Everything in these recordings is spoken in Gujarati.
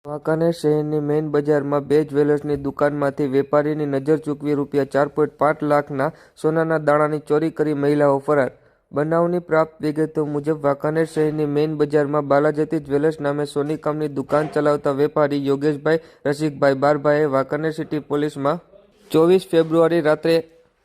વાંકાનેર શહેરની મેઇન બજારમાં બે જ્વેલર્સની દુકાનમાંથી વેપારીની નજર ચૂકવી રૂપિયા 4.5 લાખના સોનાના દાણાની ચોરી કરી મહિલાઓ ફરાર. બનાવની પ્રાપ્ત વિગતો મુજબ વાંકાનેર શહેરની મેઇન બજારમાં બાલાજતી જ્વેલર્સ નામે સોનીકામની દુકાન ચલાવતા વેપારી યોગેશભાઈ રસિકભાઈ બારભાઈએ વાંકાનેર સિટી પોલીસમાં 24 ફેબ્રુઆરી રાત્રે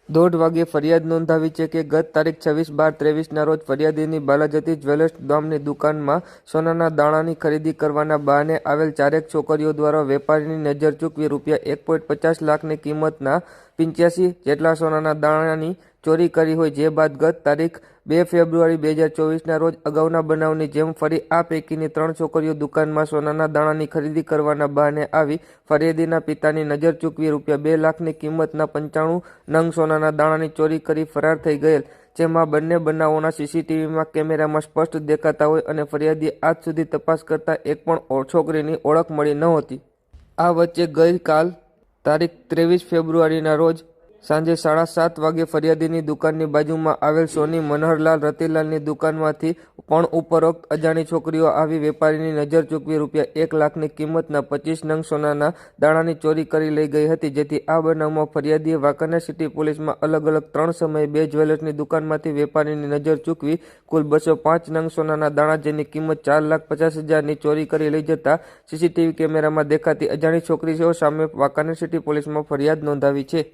1:30 વાગ્યે ફરિયાદ નોંધાવી છે કે ગત તારીખ 26/12/23ના રોજ ફરિયાદીની બાલાજતી જ્વેલર્સ નામની દુકાનમાં સોનાના દાણાની ખરીદી કરવાના બહાને આવેલ ચારેક છોકરીઓ દ્વારા વેપારીની નજર ચૂકવી રૂપિયા 1.50 લાખની કિંમતના 85 જેટલા સોનાના દાણાની ચોરી કરી હોય, જે બાદ ગત તારીખ 2 ફેબ્રુઆરી 2024ના રોજ અગાઉના બનાવની જેમ ફરી આ પૈકીની 3 છોકરીઓ દુકાનમાં સોનાના દાણાની ખરીદી કરવાના બહાને આવી ફરિયાદીના પિતાની નજર ચૂકવી રૂપિયા 2 લાખની કિંમતના 95 નંગ સોનાના દાણાની ચોરી કરી ફરાર થઈ ગયેલ, જેમાં બંને બનાવોના સીસીટીવીમાં કેમેરામાં સ્પષ્ટ દેખાતા હોય અને ફરિયાદીએ આજ સુધી તપાસ કરતા એક પણ છોકરીની ઓળખ મળી નહોતી. આ વચ્ચે ગઈકાલ તારીખ 23 ફેબ્રુઆરીના રોજ સાંજે 7:30 વાગ્યે ફરિયાદીની દુકાનની બાજુમાં આવેલ સોની મનહરલાલ રતિલાલની દુકાનમાંથી પણ ઉપરોક્ત અજાણી છોકરીઓ આવી વેપારીની નજર ચૂકવી રૂપિયા 1 લાખની કિંમતના 25 નંગ સોનાના દાણાની ચોરી કરી લઈ ગઈ હતી. જેથી આ બનાવમાં ફરિયાદીએ વાંકાનેર સિટી પોલીસમાં અલગ અલગ 3 સમયે બે જ્વેલર્સની દુકાનમાંથી વેપારીની નજર ચૂકવી કુલ 205 નંગ સોનાના દાણા, જેની કિંમત 4,50,000ની ચોરી કરી લઈ જતા સીસીટીવી કેમેરામાં દેખાતી અજાણી છોકરીઓ સામે વાંકાનેર સિટી પોલીસમાં ફરિયાદ નોંધાવી છે.